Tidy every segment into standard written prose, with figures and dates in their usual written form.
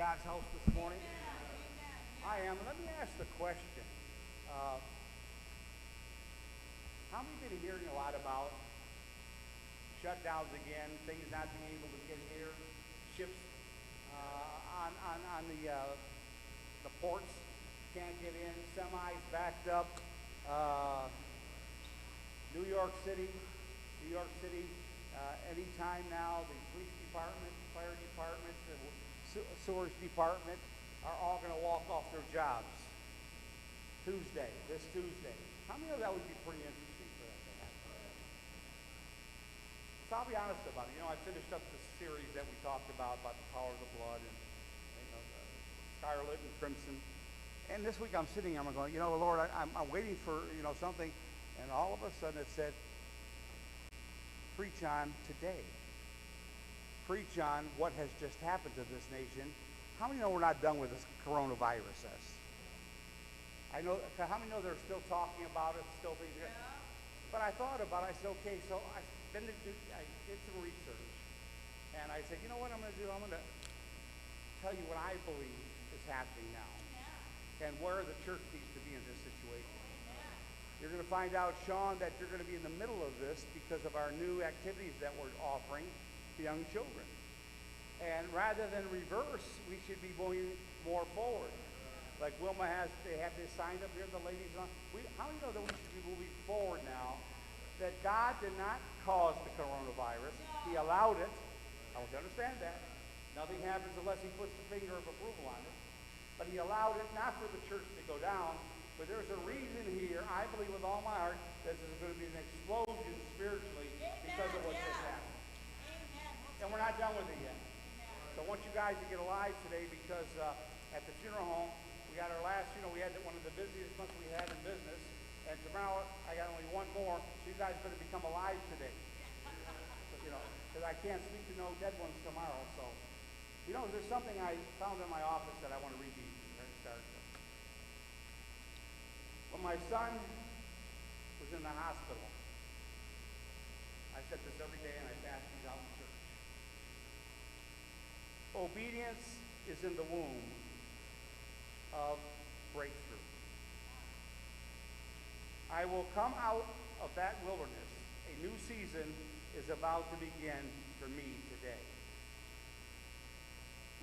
God's house this morning? I am. Let me ask the question. Uh, how many been hearing a lot about shutdowns again, things not being able to get here, ships on the ports can't get in, semis backed up. New York City, anytime now, the police department, fire department, the sewage department are all going to walk off their jobs this Tuesday. How many of that would be pretty interesting for that to happen? So I'll be honest about it. I finished up the series that we talked about the power of the blood and the scarlet and crimson. And this week I'm sitting here, I'm going, Lord, I'm waiting for, something. And all of a sudden it said, preach on today. Preach on what has just happened to this nation. How many know we're not done with this coronavirus? I know. How many know they're still talking about it, still things? Yeah. But I thought about it. I said, okay, so I did some research. And I said, you know what I'm going to do? I'm going to tell you what I believe is happening now. Yeah. And where the church needs to be in this situation. You're going to find out, Sean, that you're going to be in the middle of this because of our new activities that we're offering to young children. And rather than reverse, we should be going more forward. Like Wilma they have this signed up here, the ladies on. How do you know that we should be moving forward now? That God did not cause the coronavirus. He allowed it. I want you to understand that. Nothing happens unless he puts the finger of approval on it. But he allowed it not for the church to go down, but there's a reason here, I believe with all my heart, that there's going to be an explosion spiritually because of what just happened. And we're not done with it yet. So I want you guys to get alive today because at the funeral home, we got our last, we had one of the busiest months we had in business. And tomorrow, I got only one more. So you guys better become alive today. Because I can't speak to no dead ones tomorrow. So, there's something I found in my office that I want to read to you. When my son was in the hospital, I said this every day and I passed these out in church. Obedience is in the womb of breakthrough. I will come out of that wilderness. A new season is about to begin for me today.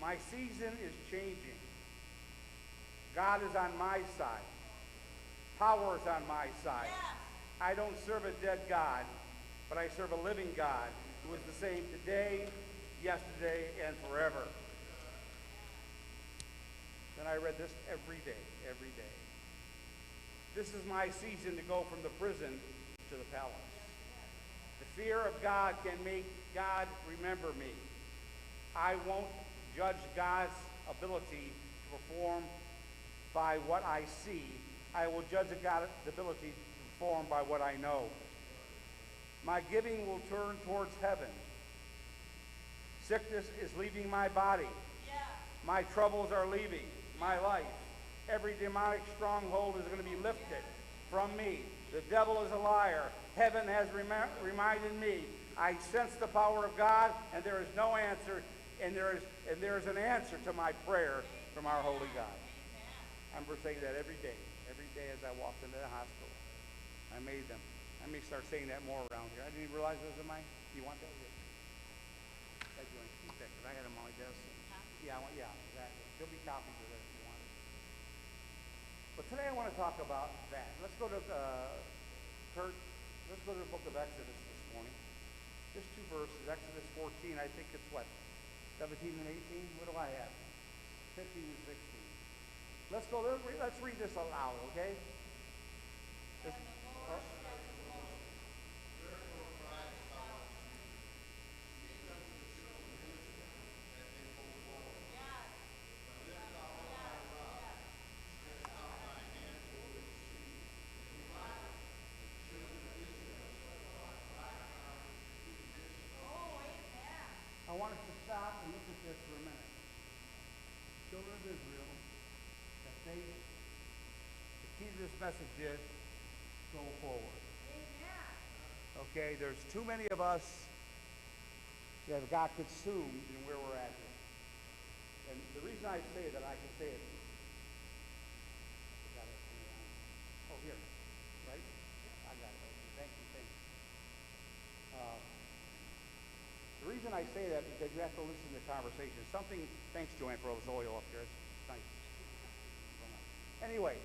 My season is changing. God is on my side. Power is on my side. Yes. I don't serve a dead God, but I serve a living God who is the same today, yesterday, and forever. Then I read this every day. This is my season to go from the prison to the palace. The fear of God can make God remember me. I won't judge God's ability to perform by what I see. I will judge God's ability to perform by what I know. My giving will turn towards heaven. Sickness is leaving my body. Yeah. My troubles are leaving my life. Every demonic stronghold is going to be lifted from me. The devil is a liar. Heaven has reminded me. I sense the power of God, and there is no answer, and there is an answer to my prayer from our holy God. I'm saying that every day as I walked into the hospital. I may start saying that more around here. I didn't even realize it was in my. Do you want that? Thank you. Keep that because I had them on my desk. Yeah, exactly. There'll be copies of that if you want it. But today I want to talk about that. Let's go to Let's go to the book of Exodus this morning. Just two verses. Exodus 14. I think it's what, 17 and 18. What do I have? 15 and 16. Let's go. Let's read this aloud, okay? I want us to stop and look at this for a minute. Children of Israel, the key to this message is go forward. Amen. Okay, there's too many of us that have got consumed in where we're at. And the reason I say that, I can say it. Oh, here, right? I got it. Okay, thank you, thank you. The reason I say that because you have to listen to the conversation. Something. Thanks, Joanne, for all this oil up here. It's nice. Anyway,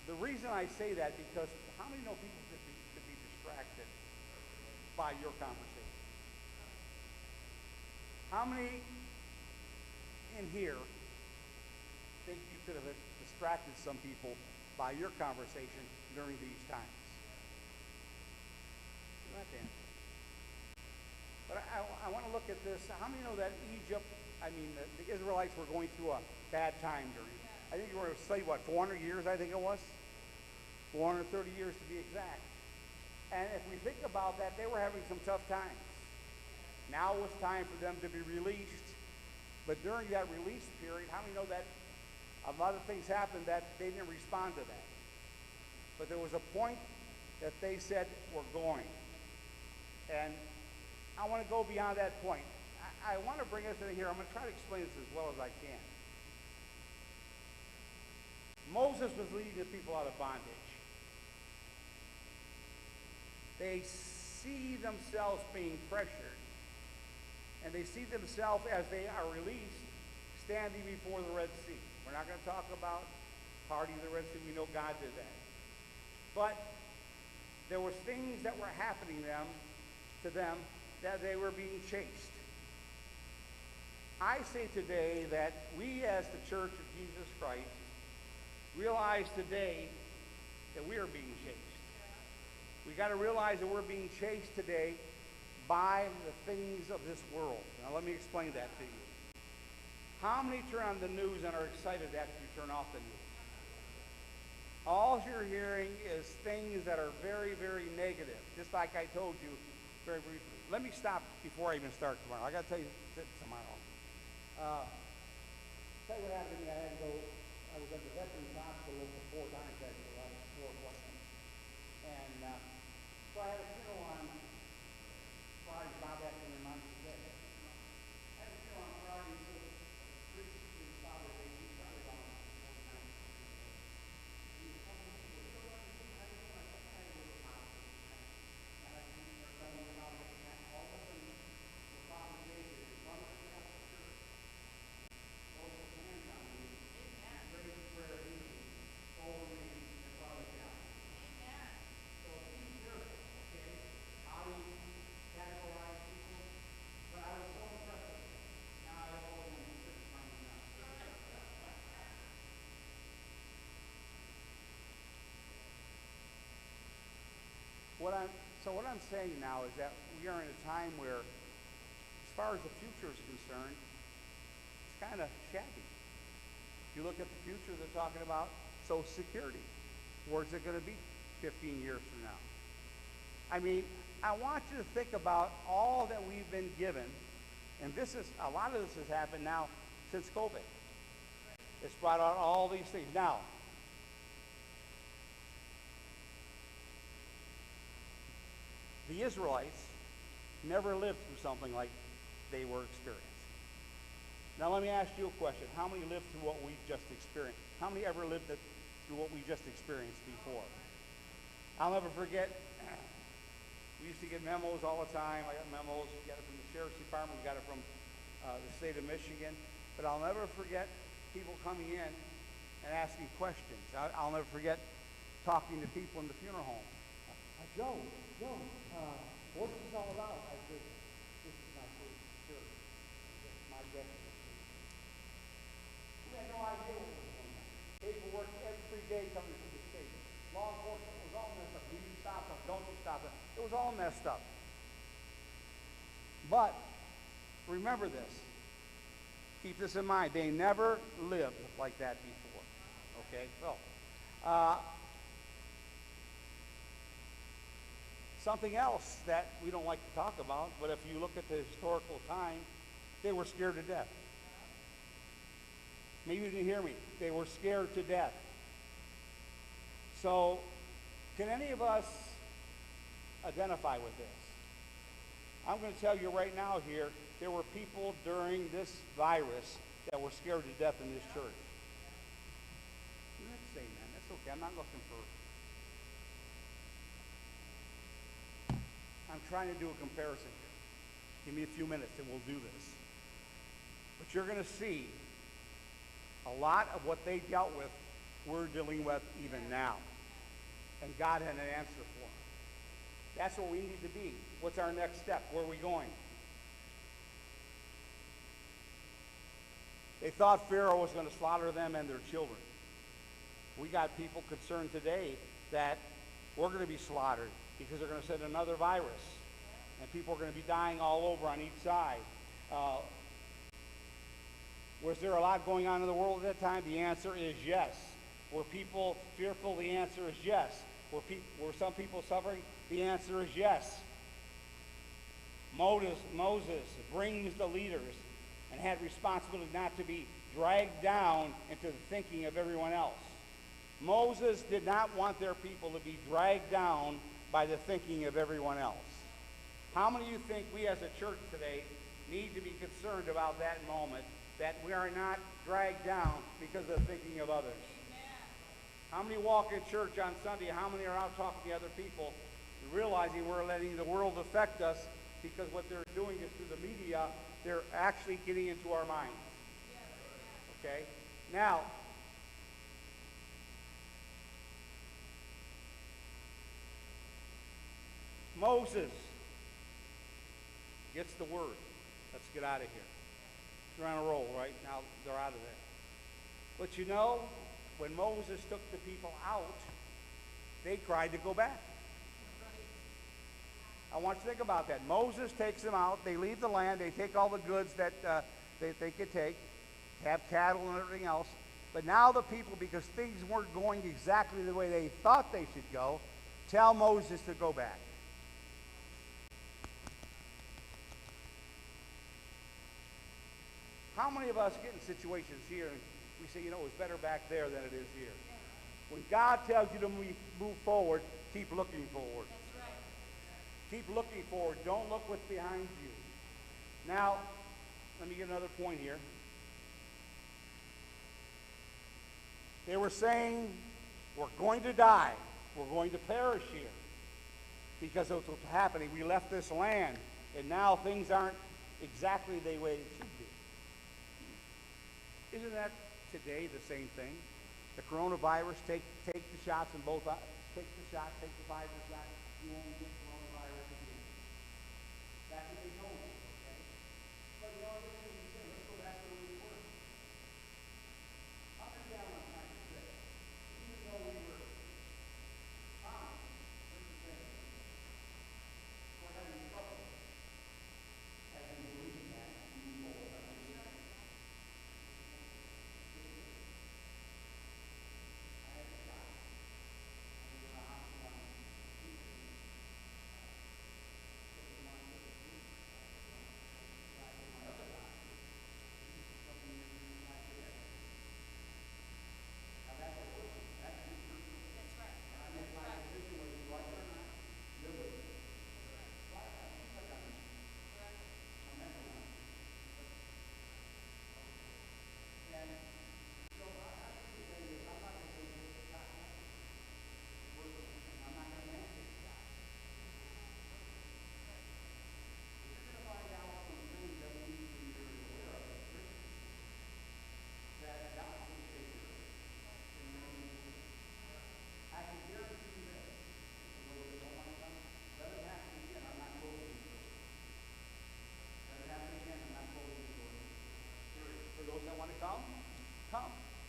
the reason I say that because how many know people could be distracted by your conversation? How many in here think you could have distracted some people by your conversation during these times? You don't have to answer. But I want to look at this. How many know that the Israelites were going through a bad time during, I think you were going to say, what, 400 years, I think it was? 430 years to be exact. And if we think about that, they were having some tough times. Now was time for them to be released. But during that release period, how many know that a lot of things happened that they didn't respond to that? But there was a point that they said, we're going. And I want to go beyond that point. I want to bring us in here. I'm going to try to explain this as well as I can. Moses was leading the people out of bondage. They see themselves being pressured. And they see themselves as they are released, standing before the Red Sea. We're not going to talk about parting the Red Sea. We know God did that. But there was things that were happening to them that they were being chased. I say today that we as the Church of Jesus Christ realize today that we are being chased. We got to realize that we're being chased today by the things of this world. Now let me explain that to you. How many turn on the news and are excited after you turn off the news? All you're hearing is things that are very, very negative. Just like I told you very briefly. Let me stop before I even start tomorrow. I got to tell you tomorrow. Tell you what happened to me. I was at the Veterans Hospital 4 times actually. I had 4 appointments. And so I had a funeral on Friday. Bob had to remind me today. I had a funeral on Friday. So the priest and father, they started on 4 times. He was telling me, we're still running. I don't know. I had a little hospital. And I think they're telling me about it. And all of a sudden, the father David is running across the church. Both his hands on me. And praying prayer over me and Father John. So be careful, okay? How you categorize people. But I was so impressed with it. Now I don't know when it's coming up. What I'm saying now is that we are in a time where, as far as the future is concerned, it's kind of shabby. If you look at the future, they're talking about Social Security. Where's it going to be 15 years from now? I mean, I want you to think about all that we've been given, and a lot of this has happened now since COVID. It's brought out all these things. Now, the Israelites never lived through something like they were experiencing. Now let me ask you a question. How many lived through what we just experienced? How many ever lived through what we just experienced before? I'll never forget, we used to get memos all the time. I got memos. We got it from the Sheriff's Department. We got it from the state of Michigan. But I'll never forget people coming in and asking questions. I'll never forget talking to people in the funeral home. Joe, what's this all about? I said, this is my first church. This is my destination. We had no idea what was going on. Paperwork every day coming from the state. Law enforcement was all messed up. Do you stop them? Don't you stop them? It was all messed up. But remember this. Keep this in mind. They never lived like that before. Okay? So, something else that we don't like to talk about, but if you look at the historical time, they were scared to death. Maybe you didn't hear me. They were scared to death. So, can any of us identify with this? I'm going to tell you right now here, there were people during this virus that were scared to death in this church. Let's say, man, that's okay. I'm not looking for. I'm trying to do a comparison here. Give me a few minutes and we'll do this. But you're going to see a lot of what they dealt with, we're dealing with even now. And God had an answer for them. That's where we need to be. What's our next step? Where are we going? They thought Pharaoh was going to slaughter them and their children. We got people concerned today that we're going to be slaughtered because they're going to send another virus. And people are going to be dying all over on each side. Was there a lot going on in the world at that time? The answer is yes. Were people fearful? The answer is yes. Were some people suffering? The answer is yes. Moses brings the leaders and had responsibility not to be dragged down into the thinking of everyone else. Moses did not want their people to be dragged down by the thinking of everyone else. How many of you think we as a church today need to be concerned about that moment, that we are not dragged down because of the thinking of others? How many walk in church on Sunday? How many are out talking to other people, realizing we're letting the world affect us because what they're doing is through the media, they're actually getting into our minds. Okay? Now, Moses gets the word. Let's get out of here. They're on a roll, right? Now they're out of there. But you know, when Moses took the people out, they cried to go back. I want you to think about that. Moses takes them out. They leave the land. They take all the goods that they could take, have cattle and everything else. But now the people, because things weren't going exactly the way they thought they should go, tell Moses to go back. How many of us get in situations here and we say, you know, it was better back there than it is here? When God tells you to move forward, keep looking forward. That's right. Keep looking forward. Don't look what's behind you. Now, let me get another point here. They were saying, we're going to die. We're going to perish here because of what's happening. We left this land, and now things aren't exactly the way it should be. Isn't that today the same thing? The coronavirus, take the shots in both eyes. Take the shot, take the Pfizer shot. You won't get coronavirus again. That's what they told you, okay? But you know, let's go back to where we were. Up and down on 96. Even though we were fine, here's the thing. We're having trouble. As we believe that, we move forward.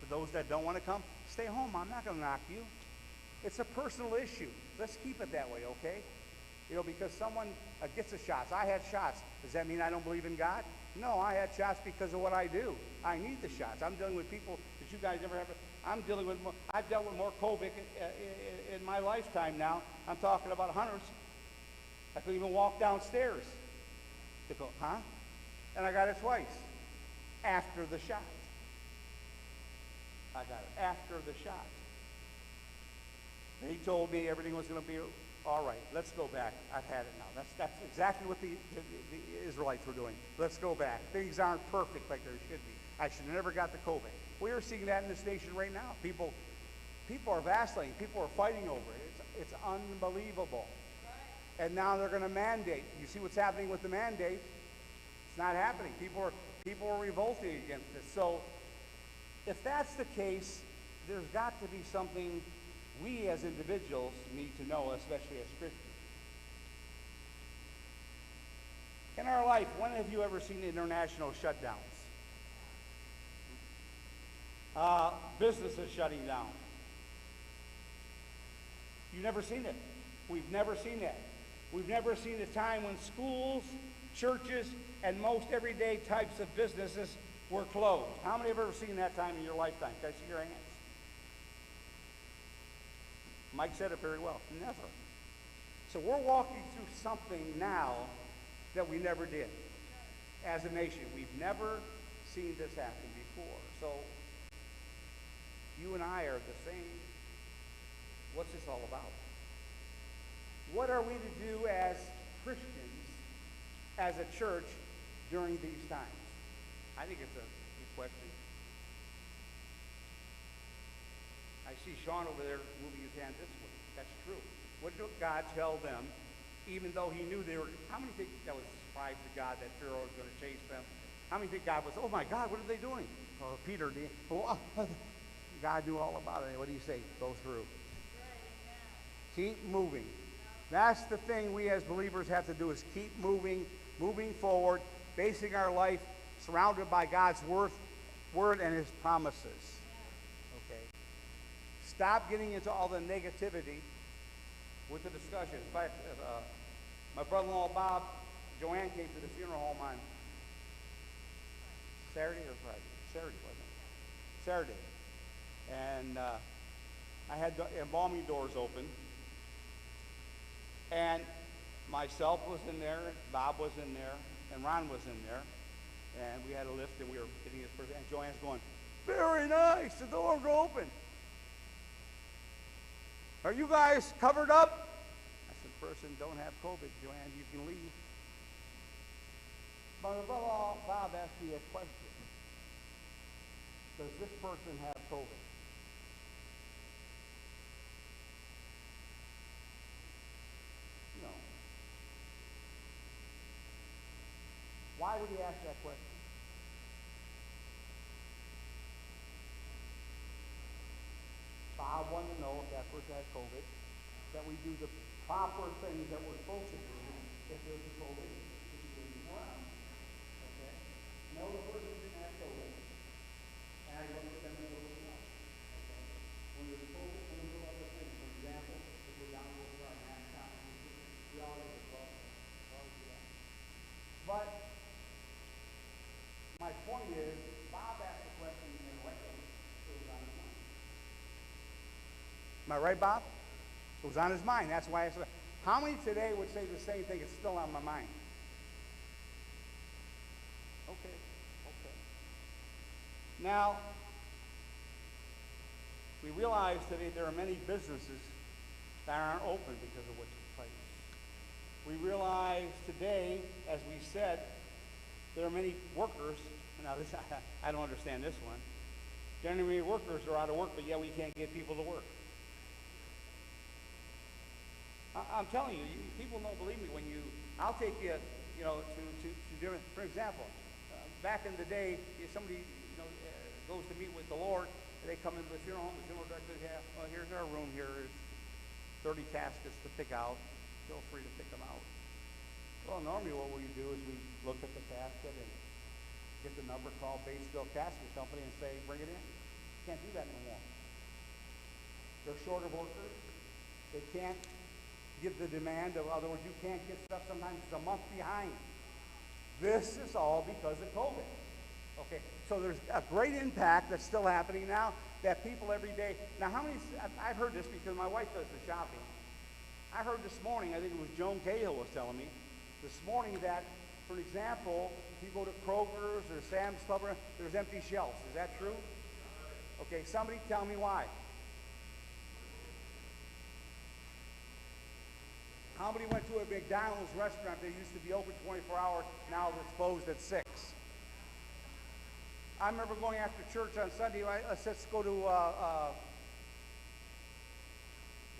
For those that don't want to come, stay home. I'm not going to knock you. It's a personal issue. Let's keep it that way, okay? You know, because someone gets the shots. I had shots. Does that mean I don't believe in God? No, I had shots because of what I do. I need the shots. I'm dealing with people that you guys never have. I've dealt with more COVID in my lifetime now. I'm talking about hundreds. I couldn't even walk downstairs to go, huh? And I got it twice after the shot. I got it after the shot. They told me everything was going to be All right, let's go back. I've had it now. That's exactly what the Israelites were doing. Let's go back. Things aren't perfect like they should be. I should have never got the COVID. We are seeing that in this nation right now. People are vacillating. People are fighting over it. It's unbelievable. And now they're going to mandate. You see what's happening with the mandate? It's not happening. People are revolting against it. So if that's the case, there's got to be something we as individuals need to know, especially as Christians. In our life, when have you ever seen international shutdowns? Businesses shutting down. You've never seen it. We've never seen that. We've never seen a time when schools, churches, and most everyday types of businesses were closed. How many have ever seen that time in your lifetime? Can I see your hands? Mike said it very well. Never. So we're walking through something now that we never did as a nation. We've never seen this happen before. So you and I are the same. What's this all about? What are we to do as Christians, as a church, during these times? I think it's a good question. I see Sean over there moving his hand this way. That's true. What did God tell them, even though he knew they were, how many think that was a surprise to God that Pharaoh was going to chase them? How many think God was, oh my God, what are they doing? Oh, Peter, God knew all about it. What do you say? Go through. Keep moving. That's the thing we as believers have to do, is keep moving forward, basing our life surrounded by God's word and his promises. Okay? Stop getting into all the negativity with the discussion. In fact, my brother-in-law Bob, Joanne came to the funeral home on Saturday or Friday? Saturday, wasn't it? Saturday. And I had the embalming doors open. And myself was in there, Bob was in there, and Ron was in there. And we had a lift, and we were getting this person. And Joanne's going, very nice, the doors are open. Are you guys covered up? I said, person don't have COVID, Joanne, you can leave. But above Bob asked me a question. Does this person have COVID? No. Why would he ask that question? Bob wanted to know if that person had COVID, that we do the proper things that we're supposed to do if there's a COVID situation around. Okay? No, the person didn't have COVID. And I looked at them and looked at them. Okay? When there's COVID, when we do other things, for example, if we're down with our mask on, we all have a problem. But my point is, Bob asked the question in the right way. It was on his mind. Am I right, Bob? It was on his mind. That's why I said, how many today would say the same thing? It's still on my mind. Okay. Now, we realize today there are many businesses that aren't open because of what took place. We realize today, as we said, there are many workers. Now, this, I don't understand this one. Generally, workers are out of work, but yet we can't get people to work. I'm telling you, people don't believe me when I'll take you, to different, for example, back in the day, if somebody, goes to meet with the Lord, and they come into the funeral home, the funeral director says, yeah, well, here's our room here, there's 30 caskets to pick out, feel free to pick them out. Well, normally what we do is we look at the casket and get the number, call Batesville Casket Company and say, bring it in. Can't do that no more. They're short of workers. They can't give the demand of, other words, you can't get stuff sometimes it's a month behind. This is all because of COVID. Okay, so there's a great impact that's still happening now that people every day, now how many, I've heard this because my wife does the shopping. I heard this morning, I think it was Joan Cahill was telling me, this morning that, for example, if you go to Kroger's or Sam's Club, there's empty shelves. Is that true? Okay, somebody tell me why. How many went to a McDonald's restaurant that used to be open 24 hours, now it's closed at 6? I remember going after church on Sunday. Let's just go to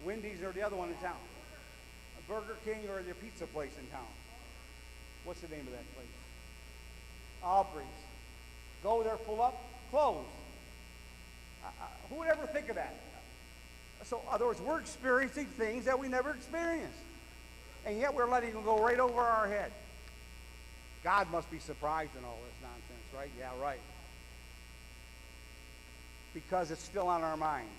Wendy's or the other one in town. A Burger King or the pizza place in town. What's the name of that place? Aubrey's. Go there, pull up, close. Who would ever think of that? So, in other words, we're experiencing things that we never experienced. And yet we're letting them go right over our head. God must be surprised in all this nonsense, right? Yeah, right. Because it's still on our mind.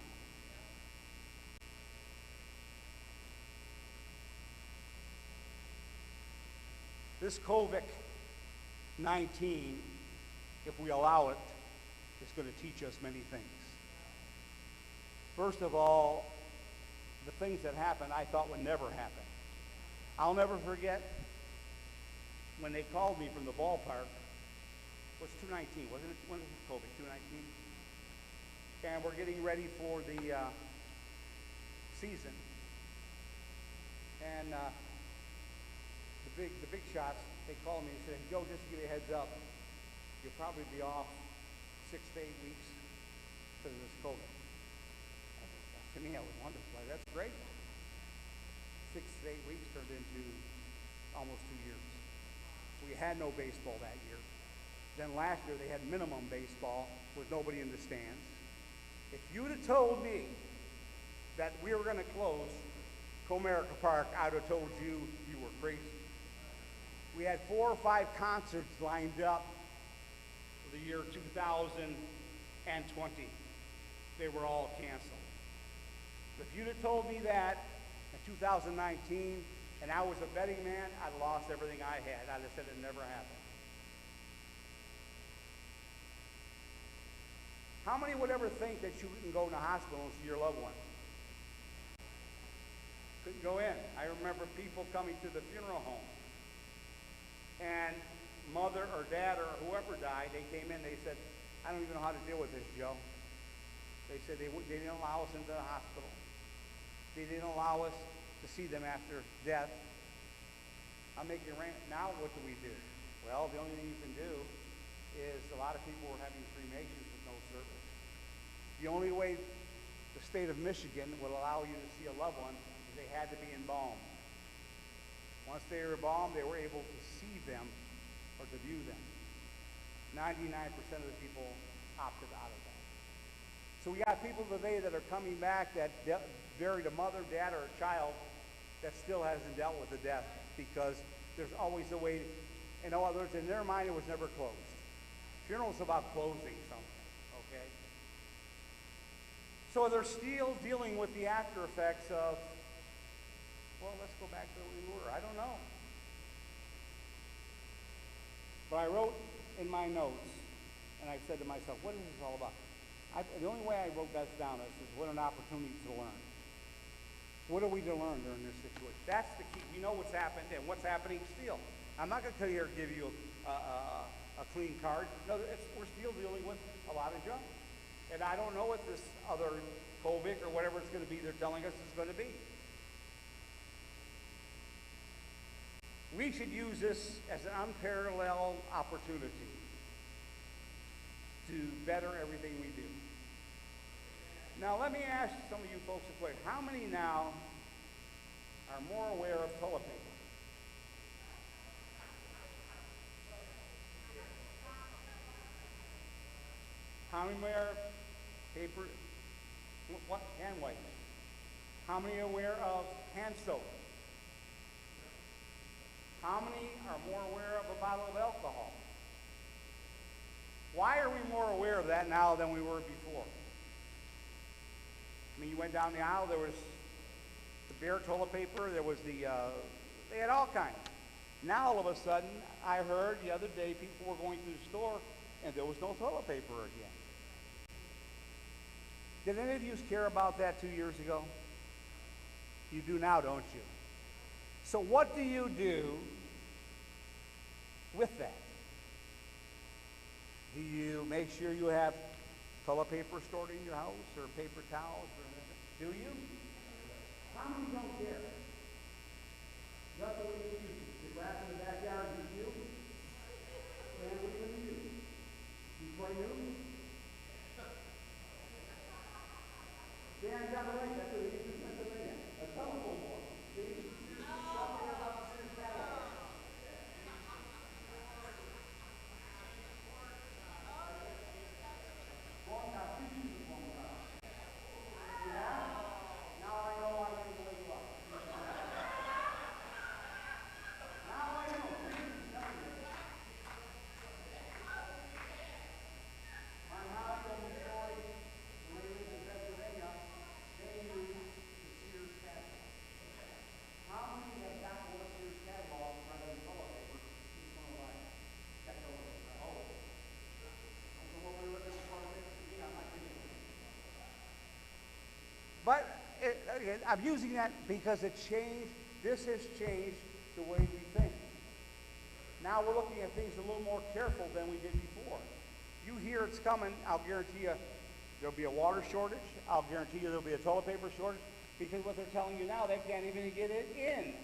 This COVID-19, if we allow it, is going to teach us many things. First of all, the things that happened I thought would never happen. I'll never forget when they called me from the ballpark. It was 219, wasn't it? When was COVID? 219? And we're getting ready for the season. And the big shots, they called me and said, Joe, just to give you a heads up, you'll probably be off 6 to 8 weeks because of this COVID. To me, that was wonderful. That's great. 6 to 8 weeks turned into almost 2 years. We had no baseball that year. Then last year they had minimum baseball with nobody in the stands. If you'd have told me that we were going to close Comerica Park, I'd have told you you were crazy. We had 4 or 5 concerts lined up for the year 2020. They were all canceled. If you'd have told me that in 2019 and I was a betting man, I'd have lost everything I had. I'd have said it never happened. How many would ever think that you couldn't go in the hospital and see your loved one? Couldn't go in. I remember people coming to the funeral home and mother or dad or whoever died, they came in, they said, I don't even know how to deal with this, Joe. They said they didn't allow us into the hospital. They didn't allow us to see them after death. I'm making rant. Now what do we do? Well, the only thing you can do is a lot of people were having cremations with no service. The only way the state of Michigan will allow you to see a loved one is they had to be embalmed. Once they were embalmed, they were able to see them or to view them. 99% of the people opted out of that. So we got people today that are coming back that buried a mother, dad, or a child that still hasn't dealt with the death because there's always a way. In other words, in their mind, it was never closed. Funeral's about closing something, okay? So they're still dealing with the after effects of, well, let's go back to where we were. I don't know. But I wrote in my notes, and I said to myself, what is this all about? The only way I wrote that down is what an opportunity to learn. What are we to learn during this situation? That's the key. We know what's happened and what's happening still. I'm not going to tell you or give you a clean card. No, we're still dealing with a lot of junk. And I don't know what this other COVID or whatever it's going to be they're telling us is going to be. We should use this as an unparalleled opportunity to better everything we do. Now, let me ask some of you folks a question. How many now are more aware of toilet paper? How many aware of paper, what, hand wipes? How many are aware of hand soap? How many are more aware of a bottle of alcohol? Why are we more aware of that now than we were before? I mean, you went down the aisle, there was the bare toilet paper, there was they had all kinds. Now, all of a sudden, I heard the other day people were going to the store and there was no toilet paper again. Did any of you care about that 2 years ago? You do now, don't you? So what do you do with that? Do you make sure you have toilet paper stored in your house or paper towels? Or do you? How many don't care? That's what we're going to use. The grass in the backyard is you. And what are you going to use? You play new? Dan got it right. That's what we use in Pennsylvania. A telephone book. See? Something about the Sears catalog. Long time. You use it long time. Yeah? Now I know I'm going to wake you up. Now I know. My mom told me a story when we lived in Pennsylvania. They used the Sears catalog. How many have got one of Sears catalogs rather than toilet paper? Each one of mine. Check over it. Oh. So what we're looking for is, yeah, I'm not kidding you. But again, I'm using that because it changed. This has changed the way we think. Now we're looking at things a little more careful than we did before. You hear it's coming, I'll guarantee you there'll be a water shortage. I'll guarantee you there'll be a toilet paper shortage because what they're telling you now, they can't even get it in.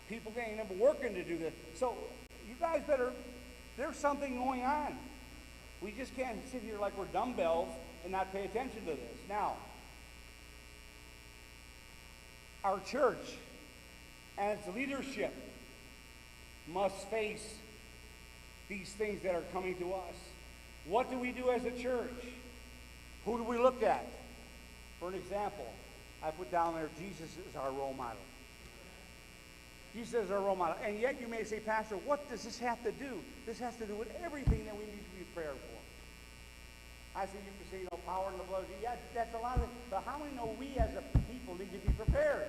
People ain't even working to do this. So you guys better, there's something going on. We just can't sit here like we're dumbbells and not pay attention to this. Now, our church and its leadership must face these things that are coming to us. What do we do as a church? Who do we look at? For an example, I put down there, Jesus is our role model. Jesus is our role model. And yet you may say, Pastor, what does this have to do? This has to do with everything that we need to be prepared for. I say, you can say, you know, power in the blood. Yeah, that's a lot of it. But how many know we as a people need to be prepared?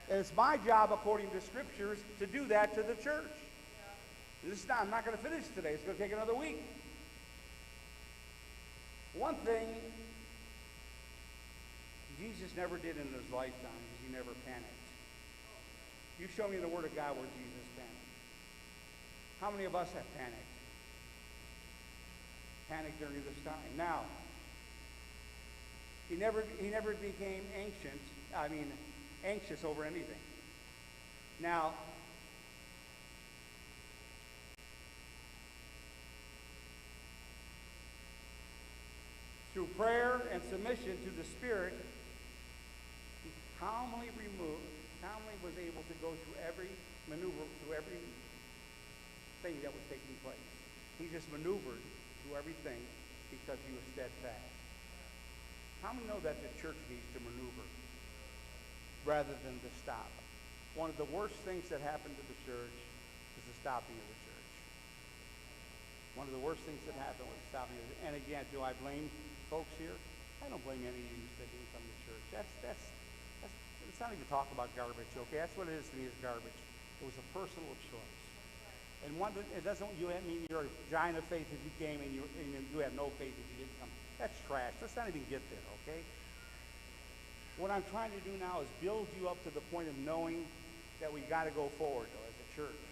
And it's my job, according to scriptures, to do that to the church. I'm not going to finish today. It's going to take another week. One thing Jesus never did in his lifetime is he never panicked. You show me in the Word of God where Jesus panicked. How many of us have panicked? Panicked during this time. Now, he never became anxious over anything. Now, through prayer and submission to the Spirit, he calmly was able to go through every maneuver, through every thing that was taking place. He just maneuvered through everything because he was steadfast. How many know that the church needs to maneuver rather than to stop? One of the worst things that happened to the church is the stopping of the church. One of the worst things that happened was the stopping of the church. And again, do I blame folks here? I don't blame any of you that didn't come to church. Let's not even talk about garbage, okay? That's what it is to me, is garbage. It was a personal choice. And it doesn't mean you're a giant of faith if you came and you have no faith if you didn't come. That's trash. Let's not even get there, okay? What I'm trying to do now is build you up to the point of knowing that we got to go forward, though, as a church.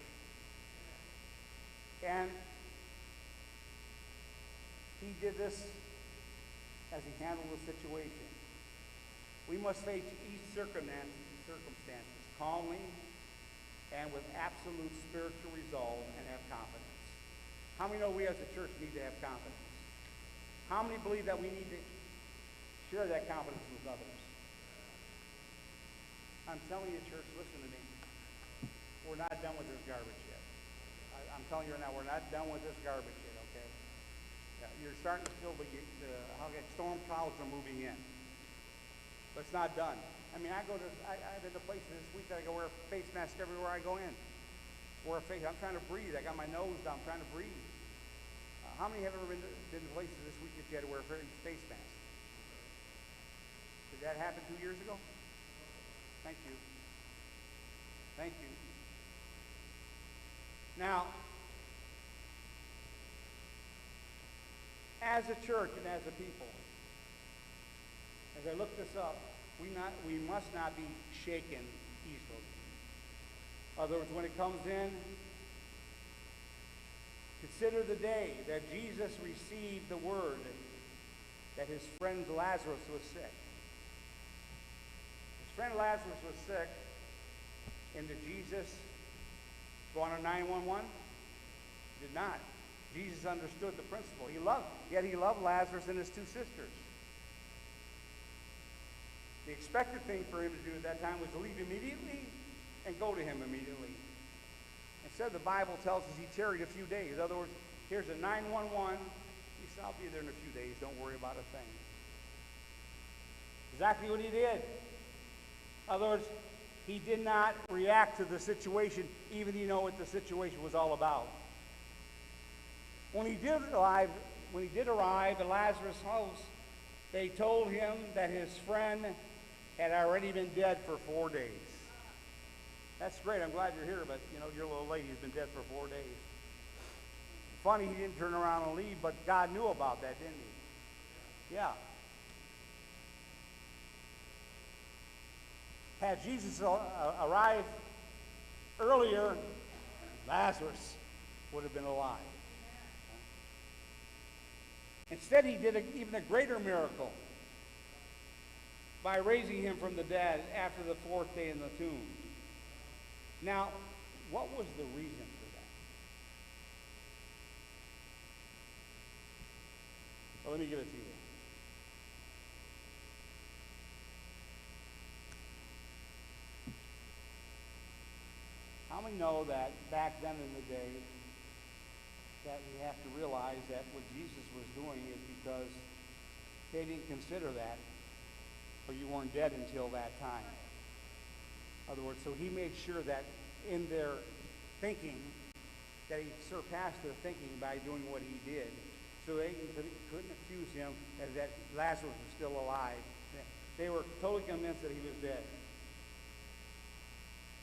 And he did this as he handled the situation. We must face each circumstances calmly and with absolute spiritual resolve and have confidence. How many know we as a church need to have confidence? How many believe that we need to share that confidence with others? I'm telling you, church, listen to me. We're not done with this garbage yet. I'm telling you right now, we're not done with this garbage yet, okay? Yeah, you're starting to feel how storm clouds are moving in. But it's not done. I mean, I've been to places this week that I go wear a face mask everywhere I go in. I'm trying to breathe. I got my nose down. I'm trying to breathe. How many have ever been to places this week that you had to wear a face mask? Did that happen 2 years ago? Thank you. Thank you. Now, as a church and as a people, as I look this up, we must not be shaken easily. In other words, when it comes in, consider the day that Jesus received the word that his friend Lazarus was sick. His friend Lazarus was sick, into Jesus go on a 911? Did not. Jesus understood the principle. He loved Lazarus and his two sisters. The expected thing for him to do at that time was to leave immediately and go to him immediately. Instead, the Bible tells us he tarried a few days. In other words, here's a 911. He said, I'll be there in a few days. Don't worry about a thing. Exactly what he did. In other words, he did not react to the situation, even though you know what the situation was all about. When he did arrive at Lazarus' house, they told him that his friend had already been dead for 4 days. That's great. I'm glad you're here, but your little lady's been dead for 4 days. Funny he didn't turn around and leave, but God knew about that, didn't he? Yeah. Had Jesus arrived earlier, Lazarus would have been alive. Instead, he did even a greater miracle by raising him from the dead after the 4th day in the tomb. Now, what was the reason for that? Well, let me give it to you. How many know that back then in the day, that we have to realize that what Jesus was doing is because they didn't consider that, or you weren't dead until that time. In other words, so he made sure that in their thinking, that he surpassed their thinking by doing what he did, so they couldn't accuse him as that Lazarus was still alive. They were totally convinced that he was dead.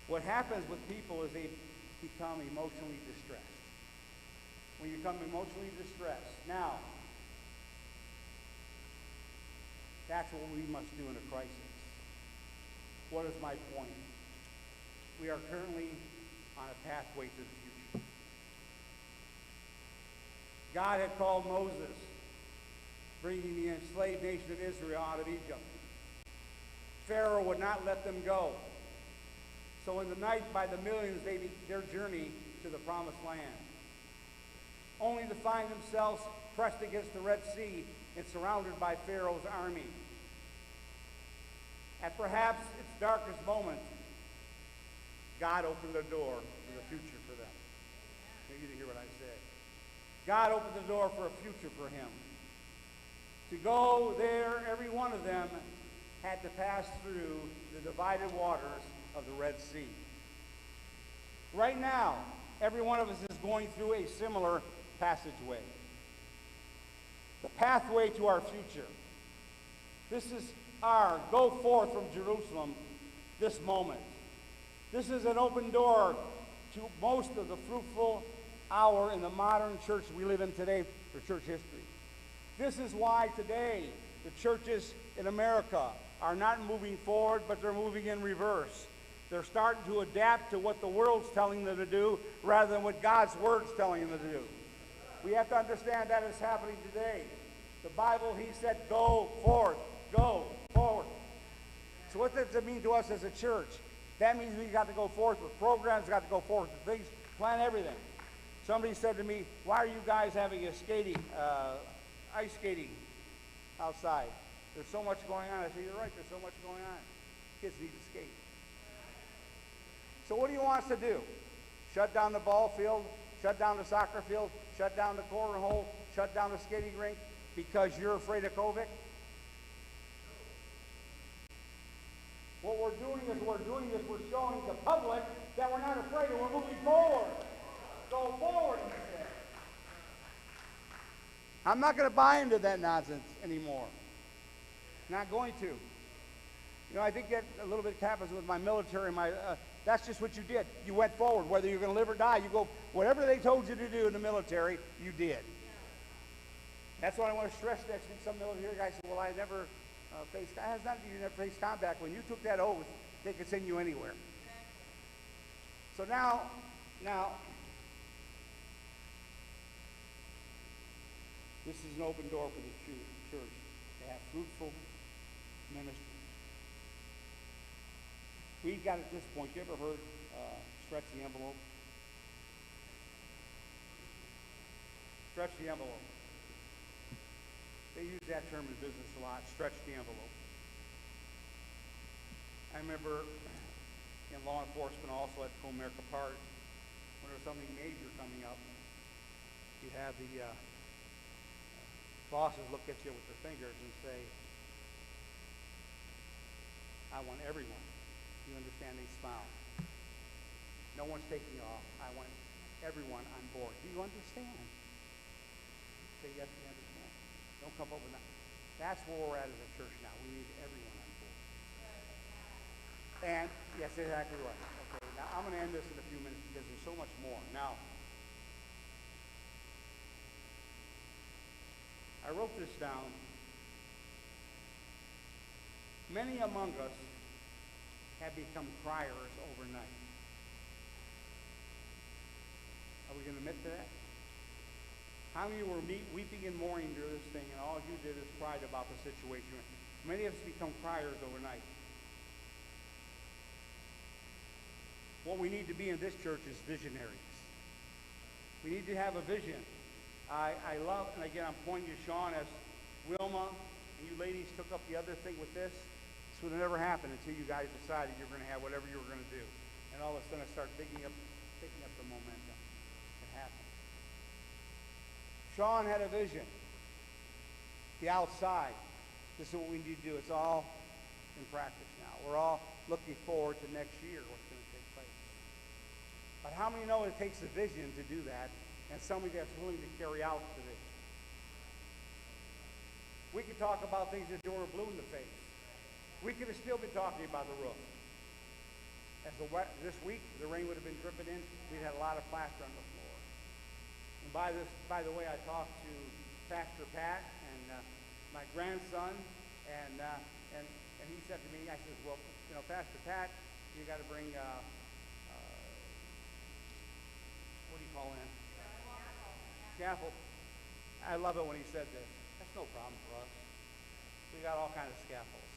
What happens with people is they become emotionally distressed. When you become emotionally distressed. Now, that's what we must do in a crisis. What is my point? We are currently on a pathway to the future. God had called Moses, bringing the enslaved nation of Israel out of Egypt. Pharaoh would not let them go. So in the night, by the millions, they began their journey to the promised land, only to find themselves pressed against the Red Sea and surrounded by Pharaoh's army. At perhaps its darkest moment, God opened the door to the future for them. You didn't hear what I said. God opened the door for a future for him. To go there, every one of them had to pass through the divided waters of the Red Sea. Right now, every one of us is going through a similar passageway. The pathway to our future. This is our go forth from Jerusalem this moment. This is an open door to most of the fruitful hour in the modern church we live in today for church history. This is why today the churches in America are not moving forward, but they're moving in reverse. They're starting to adapt to what the world's telling them to do rather than what God's Word's telling them to do. We have to understand that is happening today. The Bible, he said, go forth, go forward. So what does it mean to us as a church? That means we got to go forth with programs, got to go forth with things, plan everything. Somebody said to me, why are you guys having a ice skating outside? There's so much going on. I said, you're right, there's so much going on. Kids need to skate. So what do you want us to do? Shut down the ball field, shut down the soccer field, shut down the cornhole, shut down the skating rink because you're afraid of COVID? What we're doing is we're showing the public that we're not afraid and we're moving forward. Go forward, he said. I'm not going to buy into that nonsense anymore. Not going to. You know, I think that a little bit happens with my military. That's just what you did. You went forward. Whether you're going to live or die, you go. Whatever they told you to do in the military, you did. That's what I want to stress next week. Some military guys say, well, I never faced. That has nothing to do. You never faced combat. When you took that oath, they could send you anywhere. So now, this is an open door for the church to have fruitful ministry. We got at this point, you ever heard stretch the envelope? Stretch the envelope. They use that term in business a lot, stretch the envelope. I remember in law enforcement also at Comerica Park, when there was something major coming up, you have the bosses look at you with their fingers and say, I want everyone. You understand? They smile. No one's taking off. I want everyone on board. Do you understand? Say, yes, we understand. Don't come up with that. That's where we're at as a church now. We need everyone on board. And, yes, exactly right. Okay, now I'm going to end this in a few minutes because there's so much more. Now, I wrote this down. Many among us have become criers overnight. Are we going to admit to that? How many were weeping and mourning during this thing, and all you did is cried about the situation? Many of us become criers overnight. What we need to be in this church is visionaries. We need to have a vision. I love, and again, I'm pointing to Sean as Wilma, and you ladies took up the other thing with this. This would have never happened until you guys decided you're going to have whatever you were going to do. And all of a sudden, I start picking up the momentum. It happened. Sean had a vision. The outside. This is what we need to do. It's all in practice now. We're all looking forward to next year, what's going to take place. But how many know it takes a vision to do that, and somebody that's willing to carry out the vision? We could talk about things that were blue in the face. We could have still been talking about the roof. This week, the rain would have been dripping in. We'd had a lot of plaster on the floor. And by the way, I talked to Pastor Pat and my grandson, and he said to me, I said, well, you know, Pastor Pat, you got to bring, what do you call it? Scaffold. I love it when he said this. That's no problem for us. We got all kinds of scaffolds.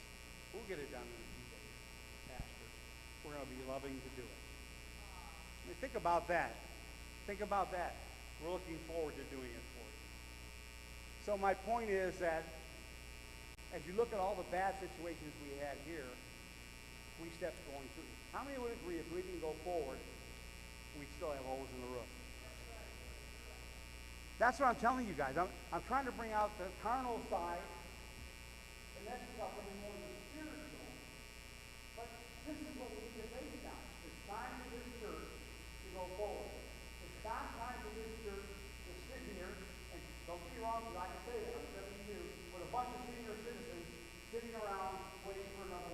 We'll get it done in a few days, Pastor. We're going to be loving to do it. I mean, think about that. Think about that. We're looking forward to doing it for you. So my point is that as you look at all the bad situations we had here, 3 steps going through. How many would agree if we didn't go forward, we'd still have holes in the roof? That's what I'm telling you guys. I'm trying to bring out the carnal side, and that's something more than spiritual. But this is what we need to face now. It's time for this church to go forward. It's not time for this church to sit here, and don't get me wrong, I can say that, I'm 72, with a bunch of senior citizens sitting around waiting for another